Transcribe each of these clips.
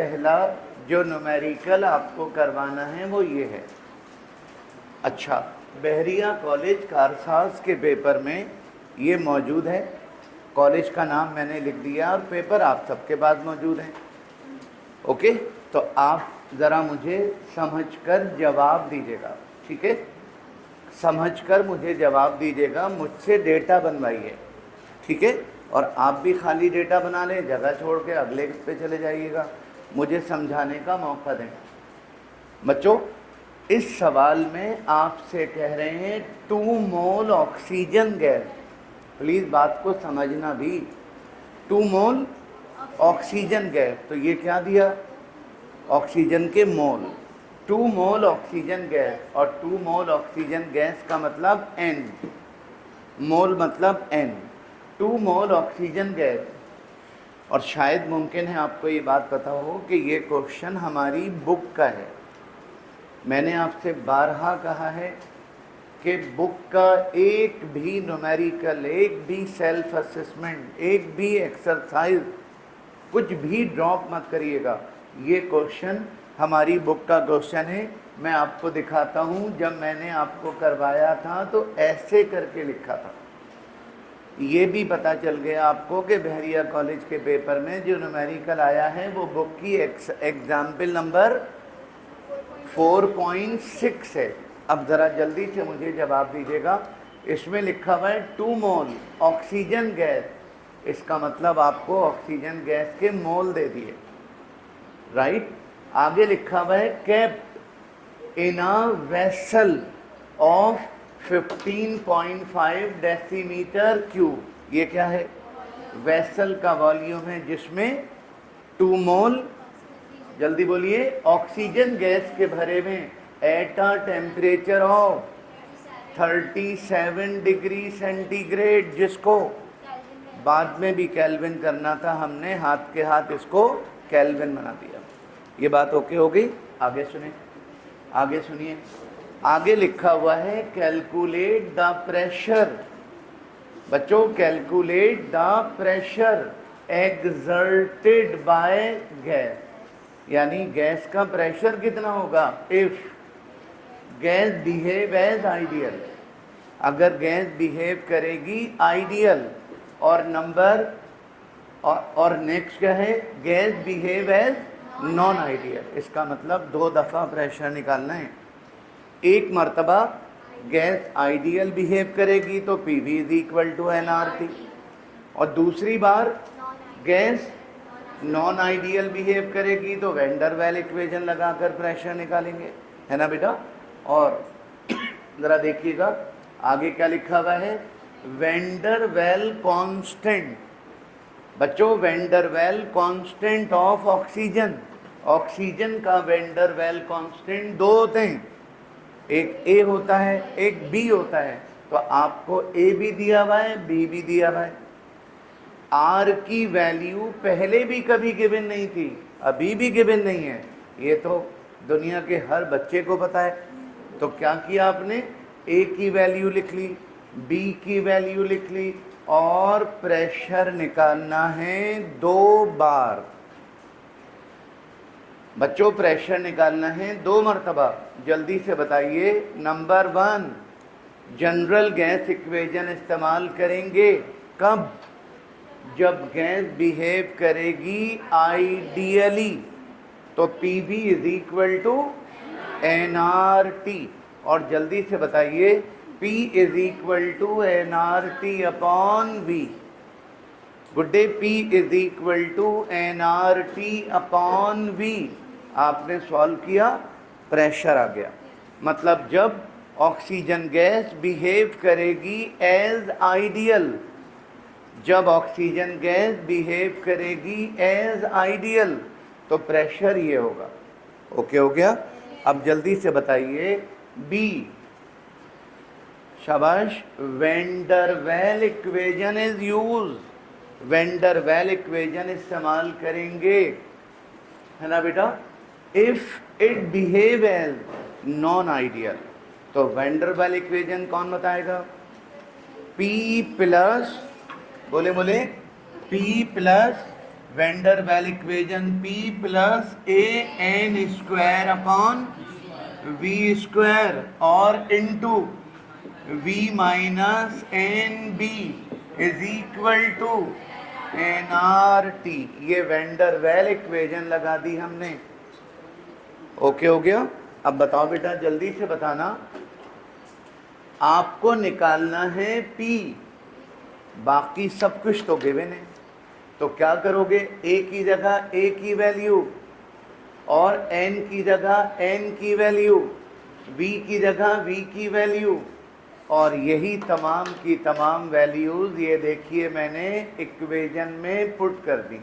पहला जो न्यूमेरिकल आपको करवाना है वो ये है। अच्छा, बहरिया कॉलेज कारसाज के पेपर में ये मौजूद है। कॉलेज का नाम मैंने लिख दिया और पेपर आप सबके पास मौजूद है। ओके, तो आप ज़रा मुझे समझकर जवाब दीजिएगा, ठीक है? समझकर मुझे जवाब दीजिएगा, मुझसे डेटा बनवाइए, ठीक है? और आप भी खाली डेटा बना लें, जगह छोड़ के अगले पे चले जाइएगा, मुझे समझाने का मौका दें। बच्चों, इस सवाल में आपसे कह रहे हैं 2 मोल ऑक्सीजन गैस, प्लीज़ बात को समझना भी। 2 मोल ऑक्सीजन गैस, तो ये क्या दिया? ऑक्सीजन के मोल। 2 मोल ऑक्सीजन गैस, और 2 मोल ऑक्सीजन गैस का मतलब N, मोल मतलब N, 2 मोल ऑक्सीजन गैस। और शायद मुमकिन है आपको ये बात पता हो कि ये क्वेश्चन हमारी बुक का है। मैंने आपसे बारहा कहा है कि बुक का एक भी न्यूमेरिकल, एक भी सेल्फ असेसमेंट, एक भी एक्सरसाइज, कुछ भी ड्रॉप मत करिएगा। ये क्वेश्चन हमारी बुक का क्वेश्चन है। मैं आपको दिखाता हूँ, जब मैंने आपको करवाया था तो ऐसे करके लिखा था। ये भी पता चल गया आपको कि बहरिया कॉलेज के पेपर में जो न्यूमेरिकल आया है वो बुक की एग्जाम्पल नंबर 4.6 है। अब ज़रा जल्दी से मुझे जवाब दीजिएगा। इसमें लिखा हुआ है 2 मोल ऑक्सीजन गैस, इसका मतलब आपको ऑक्सीजन गैस के मोल दे दिए, राइट? आगे लिखा हुआ है kept in a vessel of 15.5 decimetre cube. ये क्या है? वेसल का वॉल्यूम है जिसमें 2 मोल, जल्दी बोलिए, ऑक्सीजन गैस के भरे में at a temperature of 37 degree centigrade, जिसको बाद में भी केल्विन करना था, हमने हाथ के हाथ इसको केल्विन बना दिया। ये बात ओके हो गई? आगे सुनिए, आगे सुनिए। आगे लिखा हुआ है कैलकुलेट द प्रेशर। बच्चों, calculate the pressure exerted by gas, यानी गैस का प्रेशर कितना होगा if gas behave as ideal. अगर गैस बिहेव करेगी आइडियल, और नंबर और नेक्स्ट क्या है? Gas behave as non ideal. इसका मतलब 2 दफ़ा प्रेशर निकालना है। एक मर्तबा गैस आइडियल बिहेव करेगी तो PV is equal to nRT, और दूसरी बार गैस नॉन आइडियल बिहेव करेगी तो वेंडर वेल इक्वेशन लगाकर प्रेशर निकालेंगे, है ना बेटा? और ज़रा देखिएगा आगे क्या लिखा हुआ है, वेंडर वेल कांस्टेंट। बच्चों, vendor well constant of oxygen, oxygen का वेंडर वेल कांस्टेंट 2 होते हैं, एक A होता है, एक B होता है। तो आपको A भी दिया हुआ है, B भी दिया हुआ है। R की वैल्यू पहले भी कभी गिवन नहीं थी, अभी भी गिवन नहीं है, ये तो दुनिया के हर बच्चे को पता है। तो क्या किया आपने? A की वैल्यू लिख ली, B की वैल्यू लिख ली, और प्रेशर निकालना है 2 बार। बच्चों, प्रेशर निकालना है 2 मरतबा। जल्दी से बताइए। नंबर 1, जनरल गैस इक्वेशन इस्तेमाल करेंगे कब? जब गैस बिहेव करेगी आइडियली, तो PV is equal to nRT। और जल्दी से बताइए, P is equal to nRT upon V। गुड्डे, P is equal to nRT upon V। आपने सॉल्व किया, प्रेशर आ गया। मतलब जब ऑक्सीजन गैस बिहेव करेगी एज आइडियल, जब ऑक्सीजन गैस बिहेव करेगी एज आइडियल, तो प्रेशर ये होगा। ओके हो गया? अब जल्दी से बताइए B। शाबाश। Van der Waals equation is use, van der Waals equation इस्तेमाल करेंगे, है ना बेटा? If it behave as non ideal, तो वेंडर वेल इक्वेशन कौन बताएगा? P प्लस, बोले बोले, P plus van der Waals equation P plus A N square upon V square और into v minus N B is equal to N R T. ये van der Waals equation लगा दी हमने। Okay हो गया। अब बताओ बेटा, जल्दी से बताना। आपको निकालना है P, बाकी सब कुछ तो गिवन है। तो क्या करोगे, A की जगह A की वैल्यू और N की जगह N की वैल्यू, V की जगह V की वैल्यू, और यही तमाम की तमाम वैल्यूज़ ये देखिए मैंने इक्वेशन में पुट कर दी।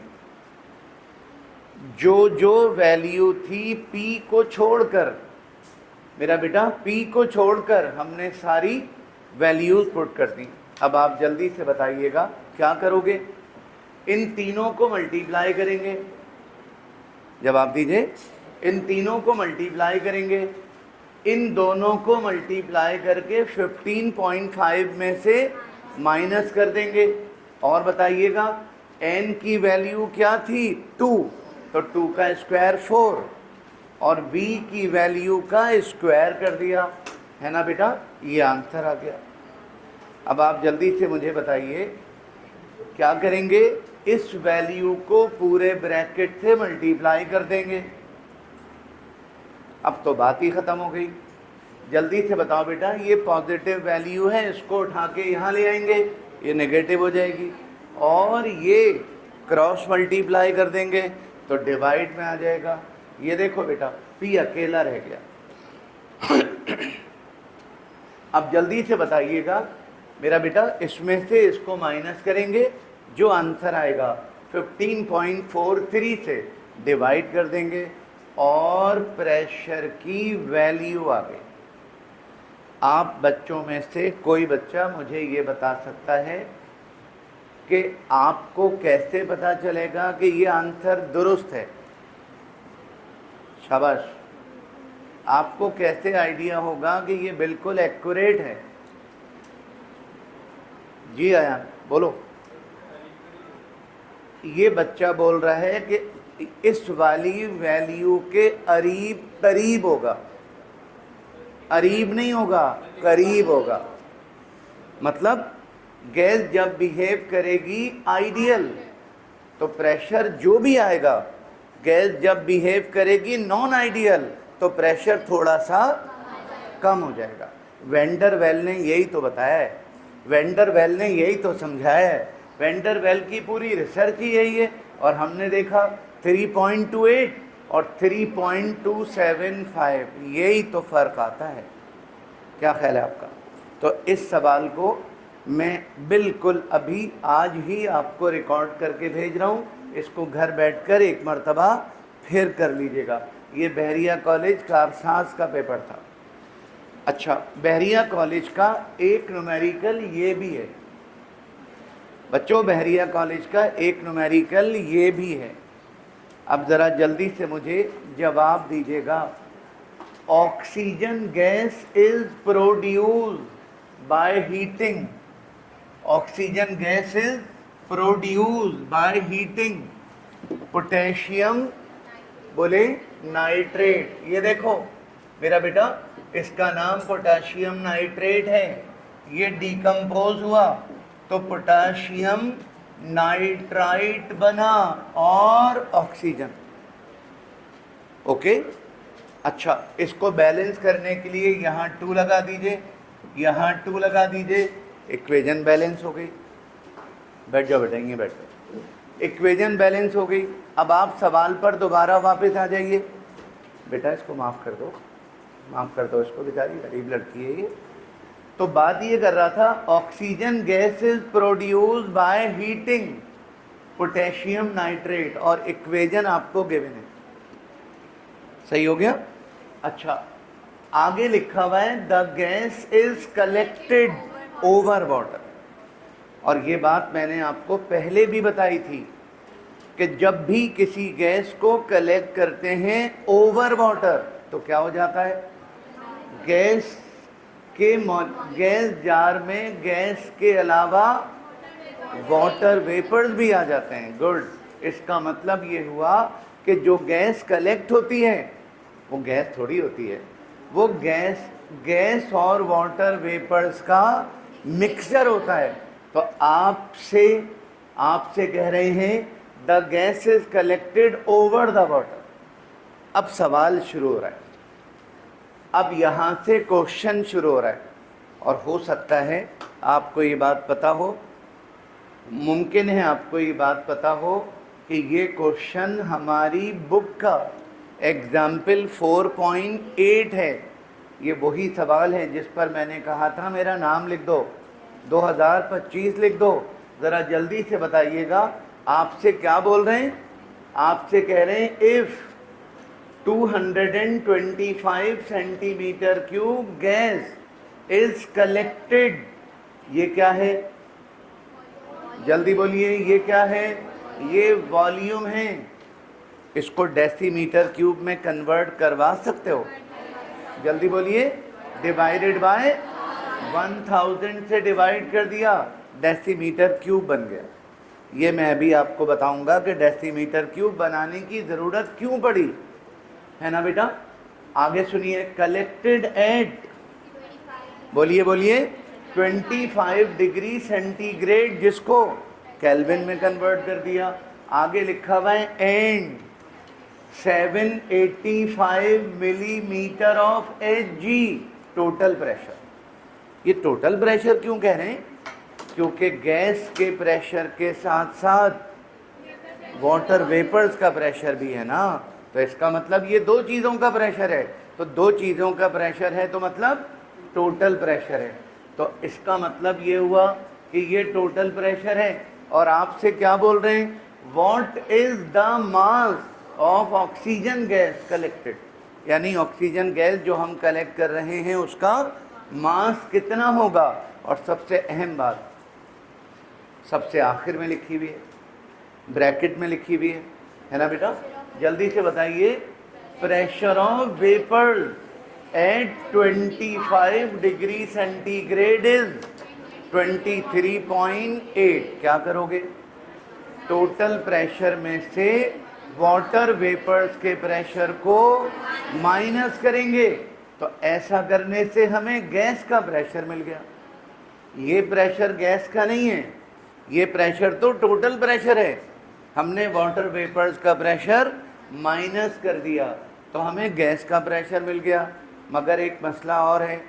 जो जो वैल्यू थी P को छोड़कर, मेरा बेटा P को छोड़कर हमने सारी वैल्यूज़ पुट कर दी। अब आप जल्दी से बताइएगा क्या करोगे। इन तीनों को मल्टीप्लाई करेंगे, जवाब दीजिए। इन तीनों को मल्टीप्लाई करेंगे, इन दोनों को मल्टीप्लाई करके 15.5 में से माइनस कर देंगे। और बताइएगा n की वैल्यू क्या थी 2, तो 2 का स्क्वायर 4 और v की वैल्यू का स्क्वायर कर दिया, है ना बेटा। ये आंसर आ गया। अब आप जल्दी से मुझे बताइए क्या करेंगे। इस वैल्यू को पूरे ब्रैकेट से मल्टीप्लाई कर देंगे। अब तो बात ही ख़त्म हो गई। जल्दी से बताओ बेटा, ये पॉजिटिव वैल्यू है, इसको उठा के यहाँ ले आएंगे, ये नेगेटिव हो जाएगी, और ये क्रॉस मल्टीप्लाई कर देंगे तो डिवाइड में आ जाएगा। ये देखो बेटा, P अकेला रह गया। अब जल्दी से बताइएगा मेरा बेटा, इसमें से इसको माइनस करेंगे, जो आंसर आएगा 15.43 से डिवाइड कर देंगे और प्रेशर की वैल्यू आ गई। आप बच्चों में से कोई बच्चा मुझे ये बता सकता है कि आपको कैसे पता चलेगा कि ये आंसर दुरुस्त है? शाबाश। आपको कैसे आइडिया होगा कि ये बिल्कुल एक्यूरेट है? जी आया, बोलो। ये बच्चा बोल रहा है कि इस वाली वैल्यू के करीब होगा। करीब नहीं होगा, करीब होगा। मतलब गैस जब बिहेव करेगी आइडियल, तो प्रेशर जो भी आएगा, गैस जब बिहेव करेगी नॉन आइडियल, तो प्रेशर थोड़ा सा कम हो जाएगा। वेंडर वेल ने यही तो बताया है, वेंडर वेल ने यही तो समझाया है। वेंडर वेल की पूरी रिसर्च ही यही है। और हमने देखा 3.28 और 3.275, यही तो फ़र्क आता है। क्या ख्याल है आपका? तो इस सवाल को मैं बिल्कुल अभी आज ही आपको रिकॉर्ड करके भेज रहा हूँ। इसको घर बैठकर एक मर्तबा फिर कर लीजिएगा। ये बहरिया कॉलेज कारसाज का पेपर था। अच्छा, बहरिया कॉलेज का एक न्यूमेरिकल ये भी है बच्चों, बहरिया कॉलेज का एक न्यूमेरिकल ये भी है। अब ज़रा जल्दी से मुझे जवाब दीजिएगा। Oxygen gas is produced by heating. Oxygen gas is produced by heating potassium, बोले नाइट्रेट। ये देखो मेरा बेटा, इसका नाम पोटेशियम नाइट्रेट है। ये डिकम्पोज हुआ तो पोटेशियम नाइट्राइट बना और ऑक्सीजन। ओके। अच्छा, इसको बैलेंस करने के लिए यहाँ 2 लगा दीजिए, यहाँ 2 लगा दीजिए, इक्वेशन बैलेंस हो गई। बैठ जाओ बेटा, ये बैठ जाओ, इक्वेशन बैलेंस हो गई। अब आप सवाल पर दोबारा वापस आ जाइए। बेटा इसको माफ़ कर दो, माफ़ कर दो इसको, बेचारी गरीब लड़की है ये। तो बात ये कर रहा था, oxygen gas is produced by heating potassium nitrate, और इक्वेशन आपको गिवन है। सही हो गया। अच्छा, आगे लिखा हुआ है the gas is collected over water. और ये बात मैंने आपको पहले भी बताई थी कि जब भी किसी गैस को कलेक्ट करते हैं ओवर वाटर, तो क्या हो जाता है, गैस जार में गैस के अलावा वाटर वेपर्स भी आ जाते हैं। गुड, इसका मतलब ये हुआ कि जो गैस कलेक्ट होती है वो गैस थोड़ी होती है, वो गैस और वाटर वेपर्स का मिक्सचर होता है। तो आपसे कह रहे हैं the gas is collected over the water. अब सवाल शुरू हो रहा है, अब यहाँ से क्वेश्चन शुरू हो रहा है, और हो सकता है आपको ये बात पता हो, मुमकिन है आपको ये बात पता हो कि ये क्वेश्चन हमारी बुक का एग्जाम्पल 4.8 है। ये वही सवाल है जिस पर मैंने कहा था मेरा नाम लिख दो, 2025 लिख दो। ज़रा जल्दी से बताइएगा, आपसे क्या बोल रहे हैं? आपसे कह रहे हैं if 225 centimetre cube gas is collected, ये क्या है? जल्दी बोलिए, ये क्या है? ये वॉल्यूम है। इसको डेसीमीटर क्यूब में कन्वर्ट करवा सकते हो? जल्दी बोलिए। डिवाइडेड बाय 1000 से डिवाइड कर दिया, डेसीमीटर क्यूब बन गया। ये मैं अभी आपको बताऊंगा कि डेसीमीटर क्यूब बनाने की ज़रूरत क्यों पड़ी, है ना बेटा? आगे सुनिए। कलेक्टेड एट, बोलिए बोलिए, 25 डिग्री सेंटीग्रेड, जिसको केल्विन में कन्वर्ट कर दिया। आगे लिखा हुआ है and 785 millimetre of Hg total pressure. ये टोटल प्रेशर क्यों कह रहे हैं? क्योंकि गैस के प्रेशर के साथ साथ वाटर वेपर्स का प्रेशर भी है ना, तो इसका मतलब ये दो चीज़ों का प्रेशर है। तो दो चीज़ों का प्रेशर है तो मतलब टोटल प्रेशर है। तो इसका मतलब ये हुआ कि ये टोटल प्रेशर है। और आपसे क्या बोल रहे हैं? What is the mass of oxygen gas collected, यानी ऑक्सीजन गैस जो हम कलेक्ट कर रहे हैं उसका मास कितना होगा। और सबसे अहम बात सबसे आखिर में लिखी हुई है, ब्रैकेट में लिखी हुई है ना बेटा? जल्दी से बताइए। Pressure of vapour eight 25 degree centigrade is 23.8। क्या करोगे? टोटल प्रेशर में से वाटर वेपर्स के प्रेशर को माइनस करेंगे, तो ऐसा करने से हमें गैस का प्रेशर मिल गया। ये प्रेशर गैस का नहीं है, ये प्रेशर तो टोटल प्रेशर है। हमने वाटर वेपर्स का प्रेशर माइनस कर दिया तो हमें गैस का प्रेशर मिल गया। मगर एक मसला और है,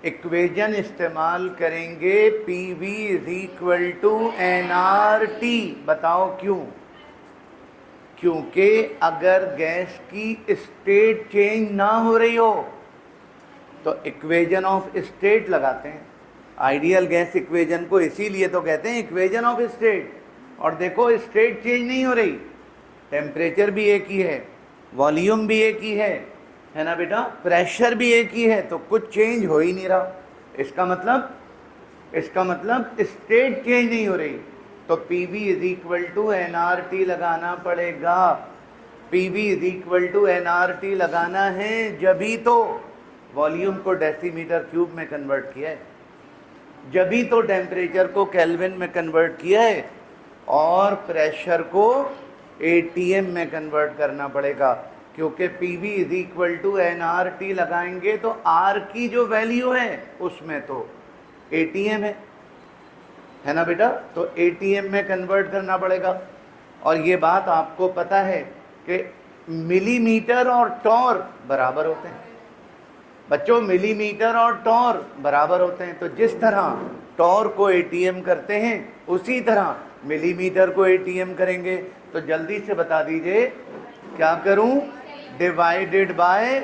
इक्वेशन इस्तेमाल करेंगे PV is equal to nRT। बताओ क्यों? क्योंकि अगर गैस की स्टेट चेंज ना हो रही हो तो इक्वेशन ऑफ स्टेट लगाते हैं। आइडियल गैस इक्वेशन को इसीलिए तो कहते हैं इक्वेशन ऑफ स्टेट। और देखो स्टेट चेंज नहीं हो रही, टेम्परेचर भी एक ही है, वॉल्यूम भी एक ही है ना बेटा? प्रेशर भी एक ही है, तो कुछ चेंज हो ही नहीं रहा। इसका मतलब स्टेट चेंज नहीं हो रही। तो PV is equal to nRT लगाना पड़ेगा। PV is equal to nRT लगाना है, जभी तो वॉल्यूम को डेसीमीटर क्यूब में कन्वर्ट किया है, जभी तो टेम्परेचर को केल्विन में कन्वर्ट किया है, और प्रेशर को ATM में कन्वर्ट करना पड़ेगा। क्योंकि PV is equal to nRT लगाएंगे तो R की जो वैल्यू है उसमें तो ATM है ना बेटा? तो ATM में कन्वर्ट करना पड़ेगा। और ये बात आपको पता है कि मिलीमीटर और टॉर्क बराबर होते हैं बच्चों, मिलीमीटर और टॉर्क बराबर होते हैं। तो जिस तरह टॉर्क को ATM करते हैं उसी तरह मिलीमीटर को ATM करेंगे। तो जल्दी से बता दीजिए क्या करूं? डिवाइडेड बाय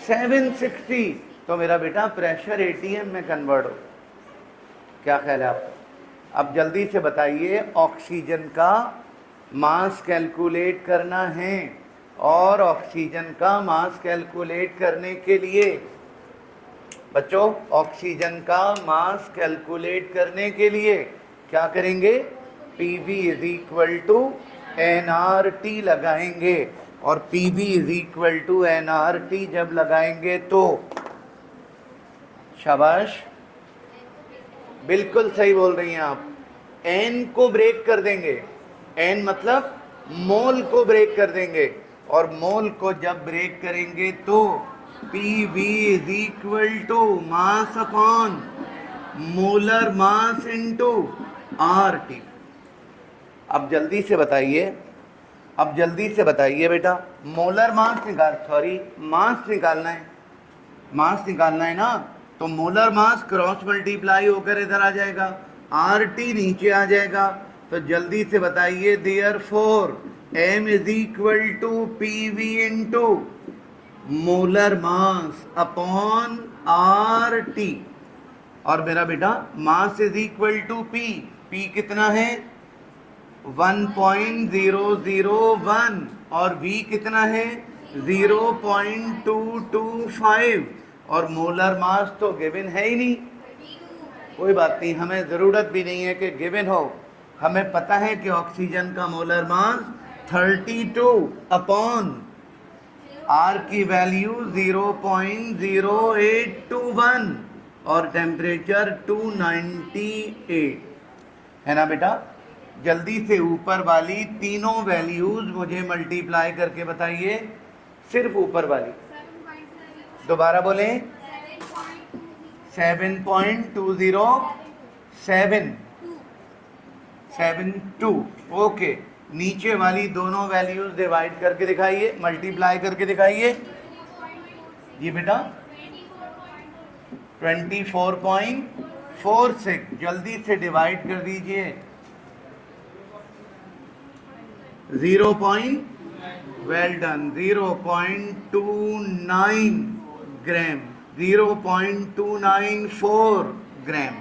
760, तो मेरा बेटा प्रेशर ATM में कन्वर्ट हो। क्या ख्याल है आपका? अब जल्दी से बताइए, ऑक्सीजन का मास कैलकुलेट करना है, और ऑक्सीजन का मास कैलकुलेट करने के लिए बच्चों, ऑक्सीजन का मास कैलकुलेट करने के लिए क्या करेंगे? PV is equal to nRT लगाएंगे। और PV is equal to nRT जब लगाएंगे तो शाबाश, बिल्कुल सही बोल रही हैं आप, n को ब्रेक कर देंगे। एन मतलब मोल को ब्रेक कर देंगे, और मोल को जब ब्रेक करेंगे तो P V is equal to mass upon molar mass into R T. अब जल्दी से बताइए, अब जल्दी से बताइए बेटा, मोलर मास मास निकालना है, मास निकालना है ना, तो मोलर मास क्रॉस मल्टीप्लाई होकर इधर आ जाएगा, आर टी नीचे आ जाएगा। तो जल्दी से बताइए, therefore M is equal to P V into molar mass upon R T. और मेरा बेटा mass is equal to P, P कितना है 1.001 और v कितना है 0.225, और मोलर मास तो गिवन है ही नहीं। कोई बात नहीं, हमें ज़रूरत भी नहीं है कि गिवन हो, हमें पता है कि ऑक्सीजन का मोलर मास 32 अपॉन आर की वैल्यू 0.0821 और टेम्परेचर 298 है ना बेटा। जल्दी से ऊपर वाली तीनों वैल्यूज मुझे मल्टीप्लाई करके बताइए, सिर्फ ऊपर वाली। दोबारा बोलें, 7.20772। ओके, नीचे वाली दोनों वैल्यूज डिवाइड करके दिखाइए, मल्टीप्लाई करके दिखाइए। जी बेटा 24.46, जल्दी से डिवाइड कर दीजिए। 0.29 ग्राम, 0.294 ग्राम,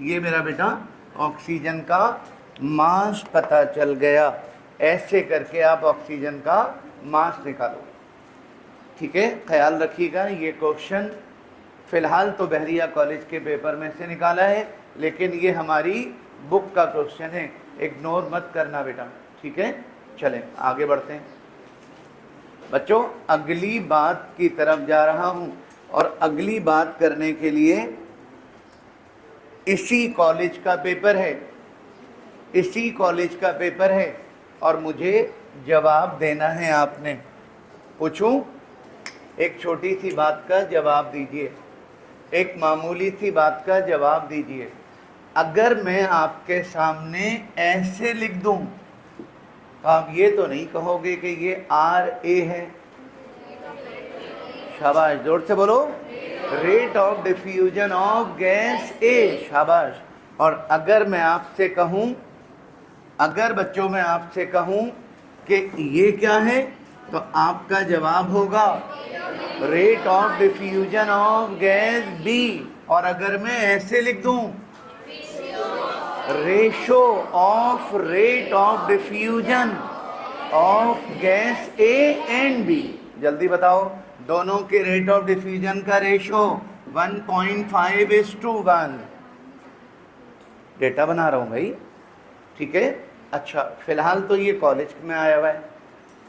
ये मेरा बेटा ऑक्सीजन का मास पता चल गया। ऐसे करके आप ऑक्सीजन का मास निकालो, ठीक है। ख्याल रखिएगा, ये क्वेश्चन फ़िलहाल तो बहरिया कॉलेज के पेपर में से निकाला है, लेकिन ये हमारी बुक का क्वेश्चन है, इग्नोर मत करना बेटा, ठीक है। चलें आगे बढ़ते हैं बच्चों, अगली बात की तरफ जा रहा हूँ, और अगली बात करने के लिए इसी कॉलेज का पेपर है, इसी कॉलेज का पेपर है, और मुझे जवाब देना है। आपने पूछूं, एक छोटी सी बात का जवाब दीजिए, एक मामूली सी बात का जवाब दीजिए। अगर मैं आपके सामने ऐसे लिख दूं तो आप ये तो नहीं कहोगे कि ये आर ए है? शाबाश, जोर से बोलो, rate of diffusion of gas A, शाबाश। और अगर मैं आपसे कहूं, अगर बच्चों मैं आपसे कहूं कि ये क्या है, तो आपका जवाब होगा rate of diffusion of gas B. और अगर मैं ऐसे लिख दूं, ratio of rate of diffusion of gas A and B, जल्दी बताओ, दोनों के रेट ऑफ डिफ्यूजन का रेशो 1.5:1। डेटा बना रहा हूं भाई, ठीक है। अच्छा, फिलहाल तो ये कॉलेज में आया हुआ है,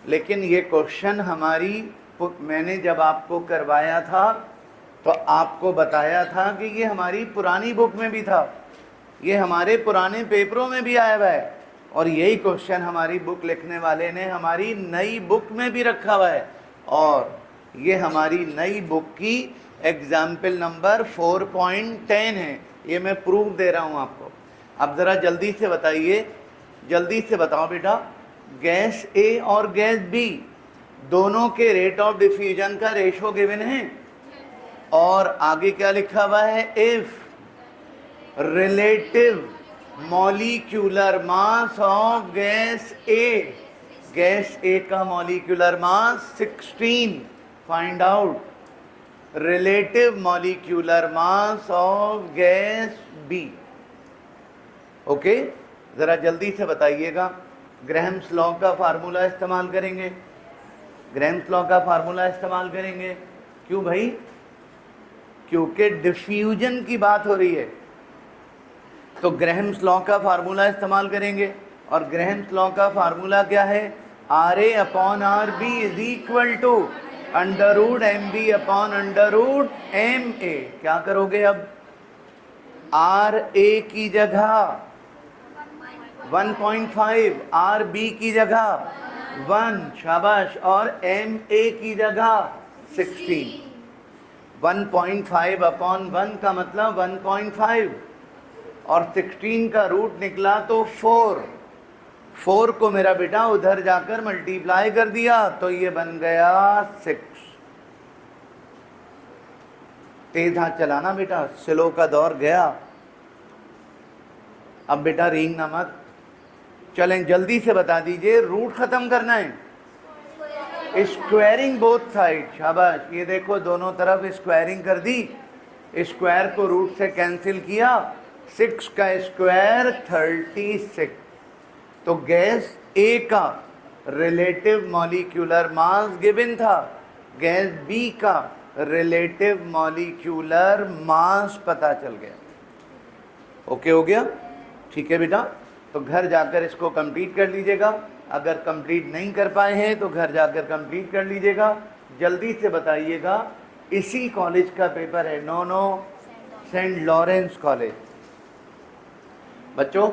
लेकिन ये क्वेश्चन हमारी मैंने जब आपको करवाया था तो आपको बताया था कि ये हमारी पुरानी बुक में भी था, ये हमारे पुराने पेपरों में भी आया हुआ है, और यही क्वेश्चन हमारी बुक लिखने वाले ने हमारी नई बुक में भी रखा हुआ है, और ये हमारी नई बुक की एग्जाम्पल नंबर 4.10 है। ये मैं प्रूफ दे रहा हूँ आपको। अब ज़रा जल्दी से बताइए, जल्दी से बताओ बेटा, गैस ए और गैस बी दोनों के रेट ऑफ डिफ्यूजन का रेशो गिवन है, और आगे क्या लिखा हुआ है, if relative molecular mass of gas A, gas A का molecular mass 16, find out relative molecular mass of gas B. Okay, ज़रा जल्दी से बताइएगा। ग्राहम्स लॉ का फार्मूला इस्तेमाल करेंगे, ग्राहम्स लॉ का फार्मूला इस्तेमाल करेंगे। क्यों भाई? क्योंकि डिफ्यूजन की बात हो रही है, तो ग्राहम्स लॉ का फार्मूला इस्तेमाल करेंगे। और ग्राहम्स लॉ का फार्मूला क्या है, R A upon R B is equal to √mb upon √ma। क्या करोगे अब, आर ए की जगह 1.5 आर बी की जगह 1, शाबाश, और एम ए की जगह 16। 1.5 अपॉन 1 का मतलब 1.5 और 16 का रूट निकला तो 4। 4 को मेरा बेटा उधर जाकर मल्टीप्लाई कर दिया तो ये बन गया 6। तेज हाथ चलाना बेटा, स्लो का दौर गया। अब बेटा रींगना मत, चलें जल्दी से बता दीजिए, रूट खत्म करना है। स्क्वायरिंग बोथ साइड, शाबाश, ये देखो दोनों तरफ स्क्वायरिंग कर दी, स्क्वायर को रूट से कैंसिल किया, 6 का स्क्वायर 36। तो गैस ए का रिलेटिव मॉलिक्यूलर मास गिवन था, गैस बी का रिलेटिव मॉलिक्यूलर मास पता चल गया। ओके हो गया, ठीक है बेटा। तो घर जाकर इसको कंप्लीट कर लीजिएगा, अगर कंप्लीट नहीं कर पाए हैं तो घर जाकर कंप्लीट कर लीजिएगा। जल्दी से बताइएगा, इसी कॉलेज का पेपर है, नो सेंट लॉरेंस कॉलेज। बच्चों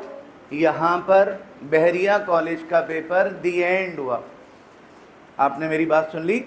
यहाँ पर बहरिया कॉलेज का पेपर दी एंड हुआ, आपने मेरी बात सुन ली।